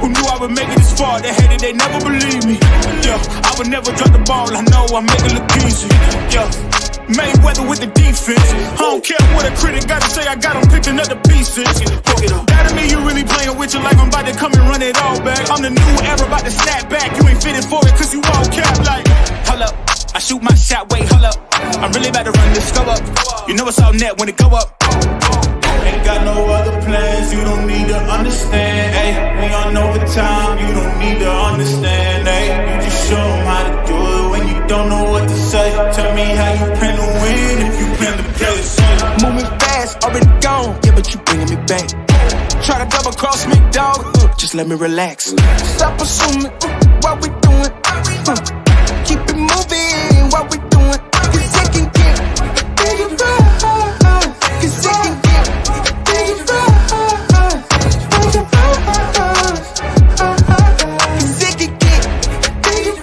Who knew I would make it this far? They hated, they never believed me. Yeah, I would never drop the ball. I know I make it look easy. Yeah, Mayweather with the defense. I don't care what a critic gotta say. I got them picking up the pieces. That to me, you really playing with your life. I'm about to come and run it all back. I'm the new era, about to snap back. You ain't fitted for it, cause you all cap like. Hold up, I shoot my shot, wait, hold up. I'm really about to run this go up. You know it's all net when it go up. Ain't got no other plans, you don't need to understand, ayy. We on overtime, you don't need to understand, ayy. You just show them how to do it when you don't know what to say. Tell me how you plan to win if you plan to play the same. Moving fast, already gone, yeah, but you bringing me back. Try to double cross me, dog, just let me relax. Stop assuming what we doing. Keep it moving, what we doing. Cause it can get bigger, cause it can get bigger, cause it can get bigger.